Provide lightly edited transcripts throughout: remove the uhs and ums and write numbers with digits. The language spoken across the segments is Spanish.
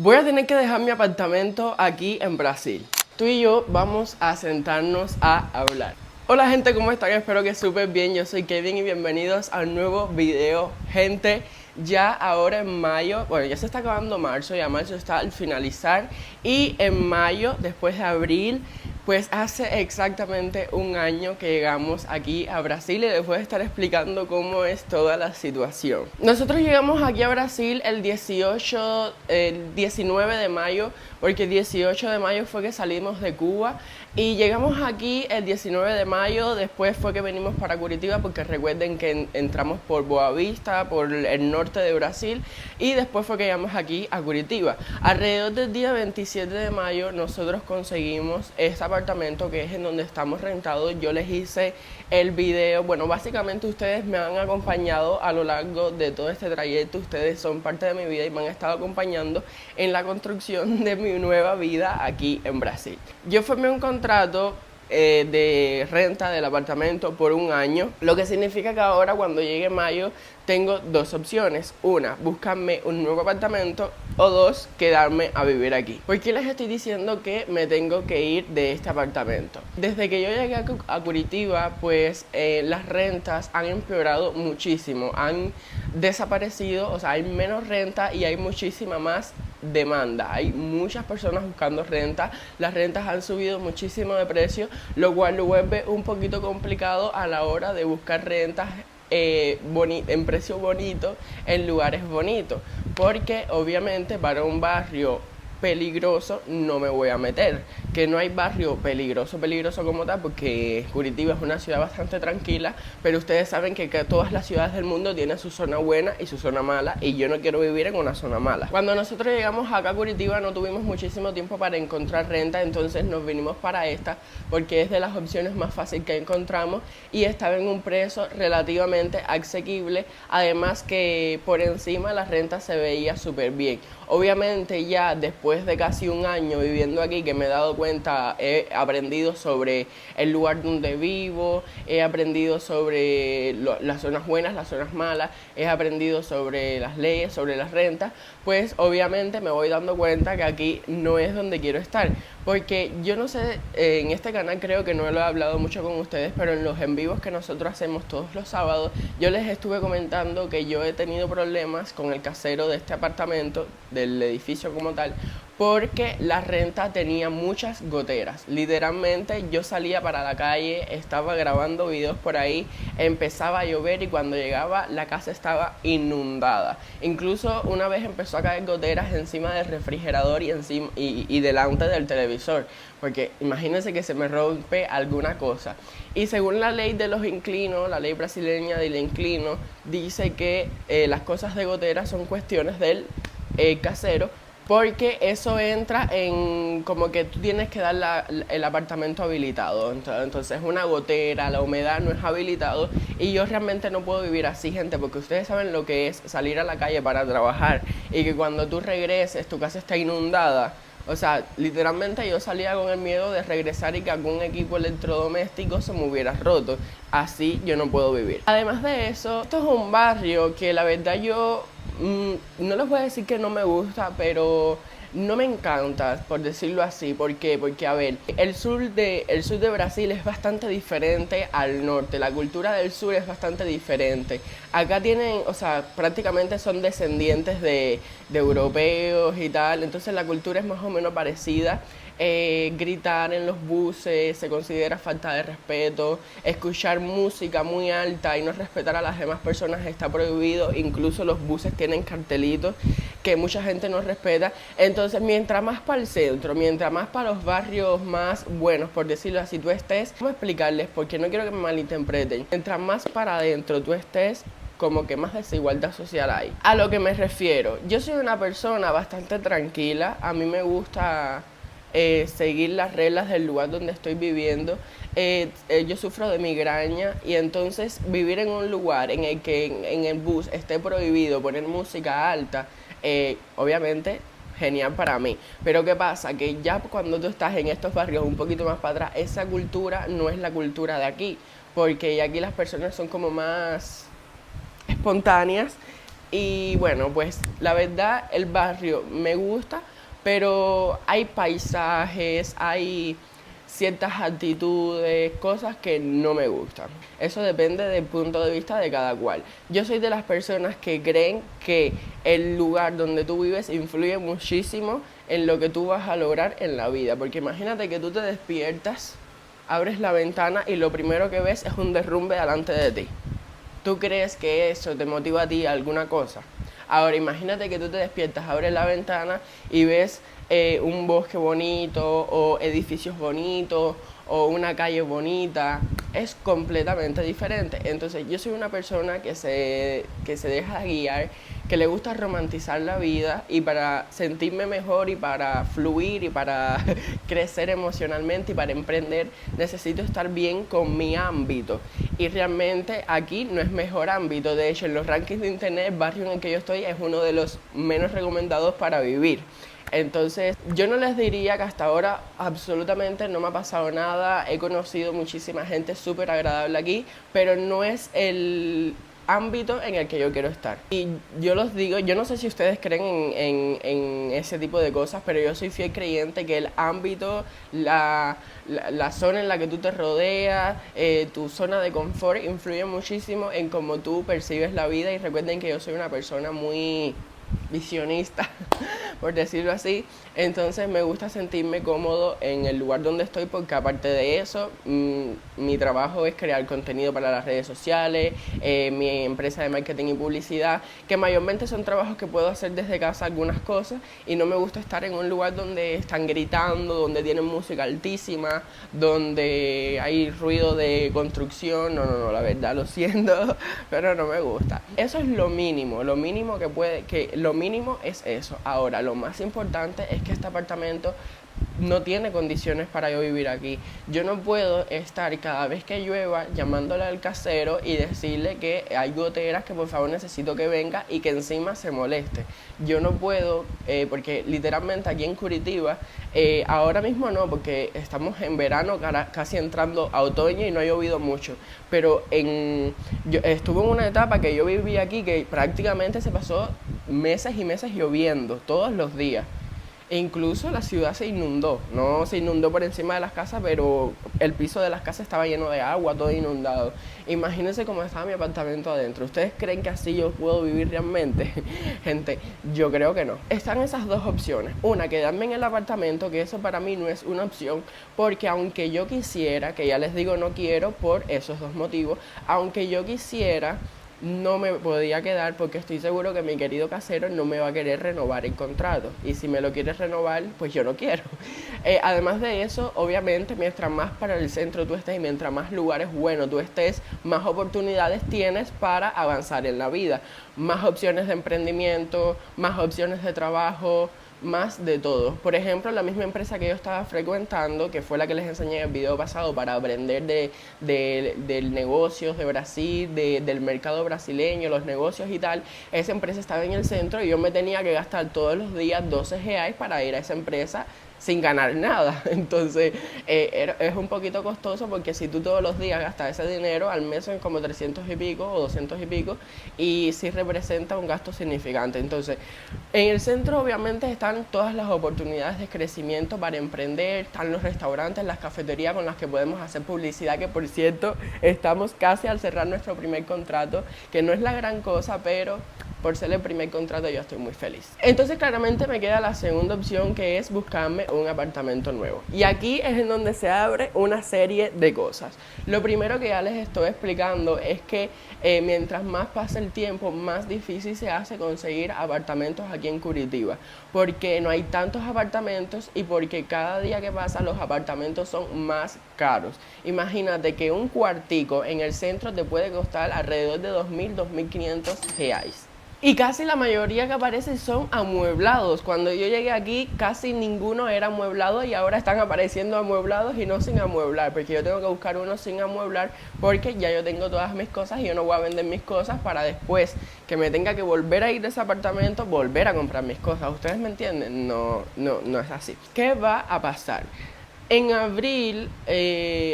Voy a tener que dejar mi apartamento aquí en Brasil. Tú y yo vamos a sentarnos a hablar. Hola gente, ¿cómo están? Espero que súper bien. Yo soy Kevin y bienvenidos a un nuevo video. Gente, ya ahora en mayo, bueno, ya se está acabando marzo, ya marzo está al finalizar. Y en mayo, después de abril, pues hace exactamente un año que llegamos aquí a Brasil y les voy a estar explicando cómo es toda la situación. Nosotros llegamos aquí a Brasil el 19 de mayo, porque el 18 de mayo fue que salimos de Cuba y llegamos aquí el 19 de mayo, después fue que venimos para Curitiba, porque recuerden que entramos por Boavista, por el norte de Brasil, y después fue que llegamos aquí a Curitiba. Alrededor del día 27 de mayo nosotros conseguimos esta apartamento que es en donde estamos rentados. Yo les hice el video, bueno, básicamente ustedes me han acompañado a lo largo de todo este trayecto, ustedes son parte de mi vida y me han estado acompañando en la construcción de mi nueva vida aquí en Brasil. Yo formé un contrato de renta del apartamento por un año, lo que significa que ahora cuando llegue mayo tengo dos opciones: una, buscarme un nuevo apartamento, o dos, quedarme a vivir aquí. ¿Por qué les estoy diciendo que me tengo que ir de este apartamento? Desde que yo llegué a Curitiba, pues las rentas han empeorado muchísimo, han desaparecido, o sea, hay menos renta y hay muchísima más demanda. Hay muchas personas buscando renta, las rentas han subido muchísimo de precio, lo cual lo vuelve un poquito complicado a la hora de buscar rentas en precio bonito, en lugares bonitos, porque obviamente para un barrio peligroso no me voy a meter, que no hay barrio peligroso como tal, porque Curitiba es una ciudad bastante tranquila, pero ustedes saben que todas las ciudades del mundo tienen su zona buena y su zona mala, y yo no quiero vivir en una zona mala. Cuando nosotros llegamos acá a Curitiba no tuvimos muchísimo tiempo para encontrar renta, entonces nos vinimos para esta, porque es de las opciones más fáciles que encontramos y estaba en un precio relativamente asequible, además que por encima la renta se veía súper bien. Obviamente ya después de casi un año viviendo aquí, que me he dado cuenta, he aprendido sobre el lugar donde vivo, he aprendido sobre las zonas buenas, las zonas malas, he aprendido sobre las leyes, sobre las rentas, pues obviamente me voy dando cuenta que aquí no es donde quiero estar. Porque yo no sé, en este canal creo que no lo he hablado mucho con ustedes, pero en los en vivos que nosotros hacemos todos los sábados, yo les estuve comentando que yo he tenido problemas con el casero de este apartamento, del edificio como tal, porque la renta tenía muchas goteras. Literalmente yo salía para la calle, estaba grabando videos por ahí, empezaba a llover y cuando llegaba la casa estaba inundada. Incluso una vez empezó a caer goteras encima del refrigerador y delante del televisor, porque imagínense que se me rompe alguna cosa. Y según la ley de los inquilinos, la ley brasileña del inquilino, dice que las cosas de goteras son cuestiones del casero, porque eso entra en como que tú tienes que dar el apartamento habilitado. Entonces una gotera, la humedad no es habilitado, y yo realmente no puedo vivir así, gente, porque ustedes saben lo que es salir a la calle para trabajar y que cuando tú regreses tu casa está inundada. O sea, literalmente yo salía con el miedo de regresar y que algún equipo electrodoméstico se me hubiera roto. Así yo no puedo vivir. Además de eso, esto es un barrio que la verdad yo no les voy a decir que no me gusta, pero no me encanta, por decirlo así. ¿Por qué? Porque, a ver, el sur de Brasil es bastante diferente al norte. La cultura del sur es bastante diferente. Acá tienen, o sea, prácticamente son descendientes de europeos y tal. Entonces la cultura es más o menos parecida. Gritar en los buses se considera falta de respeto, escuchar música muy alta y no respetar a las demás personas está prohibido, incluso los buses tienen cartelitos que mucha gente no respeta. Entonces, mientras más para el centro, mientras más para los barrios más buenos, por decirlo así, tú estés, vamos a explicarles porque no quiero que me malinterpreten, mientras más para adentro tú estés, como que más desigualdad social hay. A lo que me refiero, yo soy una persona bastante tranquila, a mí me gusta seguir las reglas del lugar donde estoy viviendo. Yo sufro de migraña y entonces vivir en un lugar en el que en el bus esté prohibido poner música alta, obviamente genial para mí. Pero ¿qué pasa? Que ya cuando tú estás en estos barrios un poquito más para atrás, esa cultura no es la cultura de aquí, porque aquí las personas son como más espontáneas Y bueno, pues la verdad el barrio me gusta, pero hay paisajes, hay ciertas actitudes, cosas que no me gustan. Eso depende del punto de vista de cada cual. Yo soy de las personas que creen que el lugar donde tú vives influye muchísimo en lo que tú vas a lograr en la vida. Porque imagínate que tú te despiertas, abres la ventana y lo primero que ves es un derrumbe delante de ti. ¿Tú crees que eso te motiva a ti a alguna cosa? Ahora imagínate que tú te despiertas, abres la ventana y ves un bosque bonito o edificios bonitos o una calle bonita. Es completamente diferente. Entonces yo soy una persona que se deja guiar, que le gusta romantizar la vida, y para sentirme mejor y para fluir y para crecer emocionalmente y para emprender necesito estar bien con mi ámbito, y realmente aquí no es mejor ámbito. De hecho, en los rankings de internet el barrio en el que yo estoy es uno de los menos recomendados para vivir. Entonces, yo no les diría que hasta ahora absolutamente no me ha pasado nada. He conocido muchísima gente súper agradable aquí, pero no es el ámbito en el que yo quiero estar. Y yo los digo, yo no sé si ustedes creen en ese tipo de cosas, pero yo soy fiel creyente que el ámbito, la zona en la que tú te rodeas, tu zona de confort, influye muchísimo en cómo tú percibes la vida. Y recuerden que yo soy una persona muy visionista, por decirlo así. Entonces me gusta sentirme cómodo en el lugar donde estoy, porque aparte de eso, mi trabajo es crear contenido para las redes sociales, mi empresa de marketing y publicidad, que mayormente son trabajos que puedo hacer desde casa algunas cosas, y no me gusta estar en un lugar donde están gritando, donde tienen música altísima, donde hay ruido de construcción. No, la verdad lo siento, pero no me gusta. Eso es lo mínimo lo mínimo es eso. Ahora, lo más importante es que este apartamento no tiene condiciones para yo vivir aquí. Yo no puedo estar cada vez que llueva llamándole al casero y decirle que hay goteras, que por favor necesito que venga, y que encima se moleste. Yo no puedo, porque literalmente aquí en Curitiba, ahora mismo no, porque estamos en verano, casi entrando a otoño y no ha llovido mucho, pero yo estuve en una etapa que yo viví aquí que prácticamente se pasó meses y meses lloviendo todos los días. E incluso la ciudad se inundó, no se inundó por encima de las casas, pero el piso de las casas estaba lleno de agua, todo inundado. Imagínense cómo estaba mi apartamento adentro. ¿Ustedes creen que así yo puedo vivir realmente? Gente, yo creo que no. Están esas dos opciones. Una, quedarme en el apartamento, que eso para mí no es una opción, porque aunque yo quisiera, que ya les digo no quiero por esos dos motivos, aunque yo quisiera, no me podía quedar, porque estoy seguro que mi querido casero no me va a querer renovar el contrato, y si me lo quiere renovar, pues yo no quiero. Además de eso, obviamente, mientras más para el centro tú estés y mientras más lugares buenos tú estés, más oportunidades tienes para avanzar en la vida, más opciones de emprendimiento, más opciones de trabajo, más de todo. Por ejemplo, la misma empresa que yo estaba frecuentando, que fue la que les enseñé en el video pasado para aprender de negocios de Brasil, del mercado brasileño, los negocios y tal, esa empresa estaba en el centro y yo me tenía que gastar todos los días 12 reais para ir a esa empresa sin ganar nada. Entonces es un poquito costoso, porque si tú todos los días gastas ese dinero, al mes son como 300 y pico o 200 y pico, y sí representa un gasto significante. Entonces en el centro obviamente están todas las oportunidades de crecimiento para emprender, están los restaurantes, las cafeterías con las que podemos hacer publicidad, que por cierto estamos casi al cerrar nuestro primer contrato, que no es la gran cosa, pero por ser el primer contrato yo estoy muy feliz. Entonces claramente me queda la segunda opción, que es buscarme un apartamento nuevo. Y aquí es en donde se abre una serie de cosas. Lo primero que ya les estoy explicando es que mientras más pasa el tiempo, más difícil se hace conseguir apartamentos aquí en Curitiba, porque no hay tantos apartamentos y porque cada día que pasa los apartamentos son más caros. Imagínate que un cuartico en el centro te puede costar alrededor de 2.000, 2.500 reais. Y casi la mayoría que aparecen son amueblados. Cuando yo llegué aquí, casi ninguno era amueblado, y ahora están apareciendo amueblados y no sin amueblar, porque yo tengo que buscar uno sin amueblar, porque ya yo tengo todas mis cosas y yo no voy a vender mis cosas para después que me tenga que volver a ir de ese apartamento, volver a comprar mis cosas. ¿Ustedes me entienden? No es así. ¿Qué va a pasar? En abril,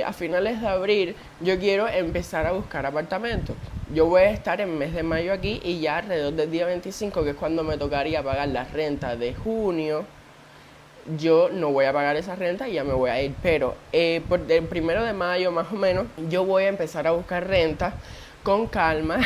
a finales de abril, yo quiero empezar a buscar apartamentos. yo voy a estar en mes de mayo aquí y ya alrededor del día 25, que es cuando me tocaría pagar la renta de junio, yo no voy a pagar esa renta y ya me voy a ir. Pero por el 1 de mayo más o menos, yo voy a empezar a buscar renta con calma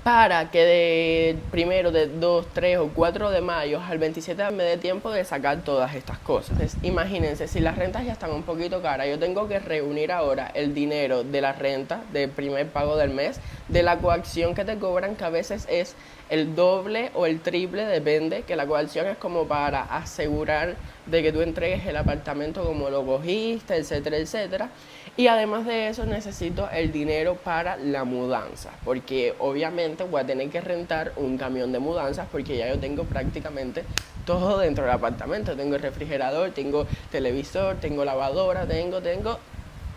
para que de primero, de 2, 3 o 4 de mayo al 27 me dé tiempo de sacar todas estas cosas. Entonces, imagínense, si las rentas ya están un poquito caras, yo tengo que reunir ahora el dinero de la renta, del primer pago del mes, de la coacción que te cobran, que a veces es el doble o el triple, depende, que la coacción es como para asegurar de que tú entregues el apartamento como lo cogiste, etcétera, etcétera. Y además de eso necesito el dinero para la mudanza, porque obviamente voy a tener que rentar un camión de mudanzas porque ya yo tengo prácticamente todo dentro del apartamento. Tengo el refrigerador, tengo televisor, tengo lavadora, tengo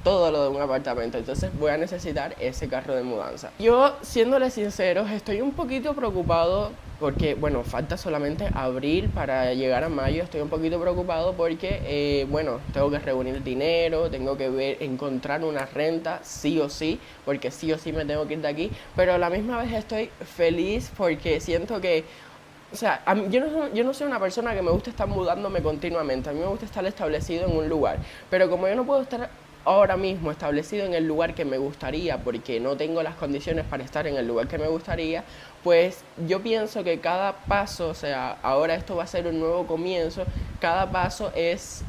todo lo de un apartamento. Entonces voy a necesitar ese carro de mudanza. Yo, siéndole sinceros, estoy un poquito preocupado porque, bueno, falta solamente abril para llegar a mayo. Estoy un poquito preocupado porque, bueno, tengo que reunir dinero, tengo que encontrar una renta sí o sí, porque sí o sí me tengo que ir de aquí. Pero a la misma vez estoy feliz porque siento que, o sea, yo no soy una persona que me gusta estar mudándome continuamente. A mí me gusta estar establecido en un lugar. Pero como yo no puedo estar ahora mismo establecido en el lugar que me gustaría porque no tengo las condiciones para estar en el lugar que me gustaría, pues yo pienso que cada paso, o sea, ahora esto va a ser un nuevo comienzo, cada paso es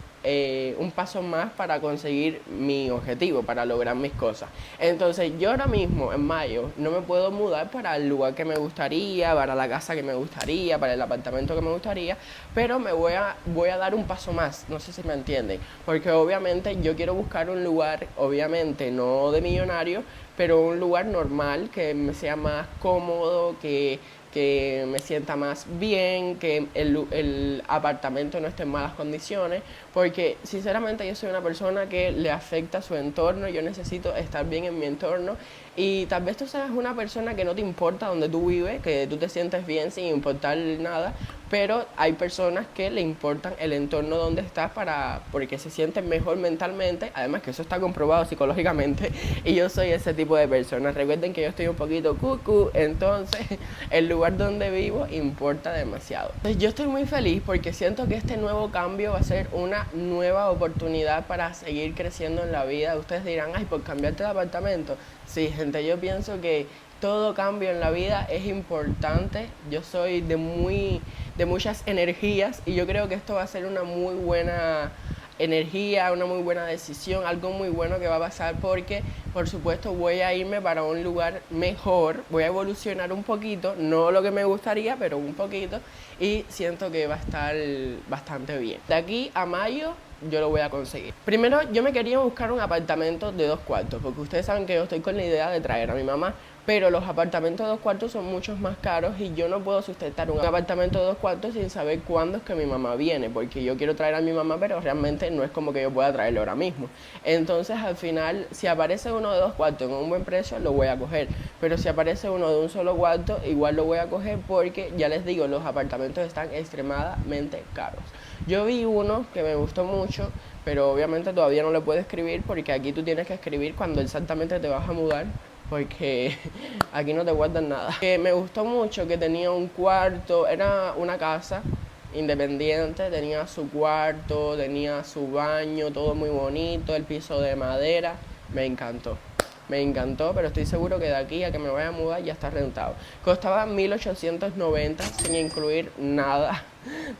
un paso más para conseguir mi objetivo, para lograr mis cosas. Entonces yo ahora mismo en mayo no me puedo mudar para el lugar que me gustaría, para la casa que me gustaría, para el apartamento que me gustaría, pero voy a dar un paso más, no sé si me entienden, porque obviamente yo quiero buscar un lugar, obviamente no de millonario, pero un lugar normal, que me sea más cómodo, que me sienta más bien, que el apartamento no esté en malas condiciones, porque sinceramente yo soy una persona que le afecta su entorno, yo necesito estar bien en mi entorno y tal vez tú seas una persona que no te importa donde tú vives, que tú te sientes bien sin importar nada, pero hay personas que le importan el entorno donde estás porque se sienten mejor mentalmente, además que eso está comprobado psicológicamente y yo soy ese tipo de persona. Recuerden que yo estoy un poquito cucu, entonces el lugar donde vivo importa demasiado. Entonces yo estoy muy feliz porque siento que este nuevo cambio va a ser una nueva oportunidad para seguir creciendo en la vida. Ustedes dirán, ay, por cambiarte de apartamento. Sí, gente, yo pienso que todo cambio en la vida es importante. Yo soy de muchas energías y yo creo que esto va a ser una muy buena energía, una muy buena decisión, algo muy bueno que va a pasar porque, por supuesto, voy a irme para un lugar mejor, voy a evolucionar un poquito, no lo que me gustaría, pero un poquito, y siento que va a estar bastante bien. De aquí a mayo yo lo voy a conseguir. Primero, yo me quería buscar un apartamento de 2 cuartos, porque ustedes saben que yo estoy con la idea de traer a mi mamá, pero los apartamentos de 2 cuartos son muchos más caros y yo no puedo sustentar un apartamento de 2 cuartos sin saber cuándo es que mi mamá viene, porque yo quiero traer a mi mamá, pero realmente no es como que yo pueda traerlo ahora mismo. Entonces, al final, si aparece uno de 2 cuartos en un buen precio, lo voy a coger, pero si aparece uno de un solo cuarto, igual lo voy a coger porque, ya les digo, los apartamentos están extremadamente caros. Yo vi uno que me gustó mucho, pero obviamente todavía no le puedo escribir porque aquí tú tienes que escribir cuando exactamente te vas a mudar, porque aquí no te guardan nada. Me gustó mucho que tenía un cuarto, era una casa independiente, tenía su cuarto, tenía su baño, todo muy bonito, el piso de madera, me encantó. Me encantó, pero estoy seguro que de aquí a que me vaya a mudar ya está rentado. Costaba 1.890 sin incluir nada,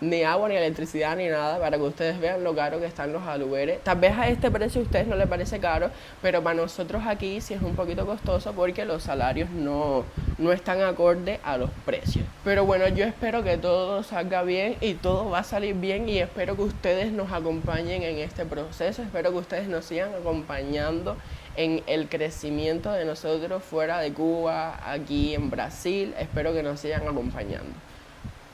ni agua, ni electricidad, ni nada, para que ustedes vean lo caro que están los aluberes. Tal vez a este precio a ustedes no les parece caro, pero para nosotros aquí sí es un poquito costoso porque los salarios no están acorde a los precios. Pero bueno, yo espero que todo salga bien y todo va a salir bien y espero que ustedes nos acompañen en este proceso, espero que ustedes nos sigan acompañando en el crecimiento de nosotros fuera de Cuba, aquí en Brasil. Espero que nos sigan acompañando.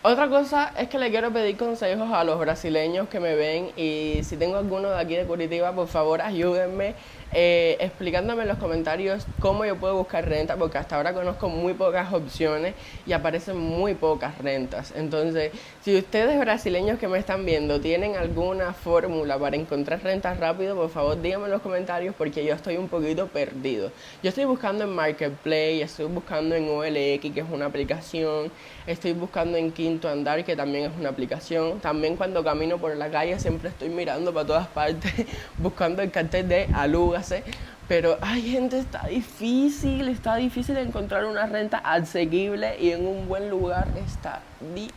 Otra cosa es que le quiero pedir consejos a los brasileños que me ven y si tengo alguno de aquí de Curitiba, por favor ayúdenme. explicándome en los comentarios cómo yo puedo buscar renta, porque hasta ahora conozco muy pocas opciones y aparecen muy pocas rentas. Entonces, si ustedes brasileños que me están viendo tienen alguna fórmula para encontrar rentas rápido, por favor díganme en los comentarios, porque yo estoy un poquito perdido. Yo estoy buscando en Marketplace, estoy buscando en OLX, que es una aplicación, estoy buscando en Quinto Andar, que también es una aplicación. También cuando camino por la calle siempre estoy mirando para todas partes buscando el cartel de alúgase. Pero, ay gente, está difícil encontrar una renta asequible y en un buen lugar, está difícil.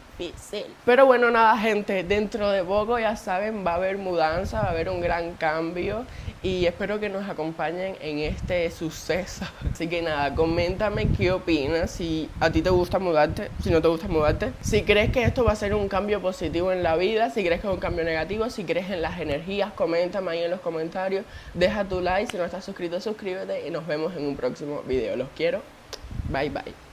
Pero bueno, nada gente, dentro de poco ya saben, va a haber mudanza, va a haber un gran cambio y espero que nos acompañen en este suceso. Así que nada, coméntame qué opinas, si a ti te gusta mudarte, si no te gusta mudarte, si crees que esto va a ser un cambio positivo en la vida, si crees que es un cambio negativo, si crees en las energías, coméntame ahí en los comentarios, deja tu like, si no estás suscrito suscríbete y nos vemos en un próximo video. Los quiero, bye bye.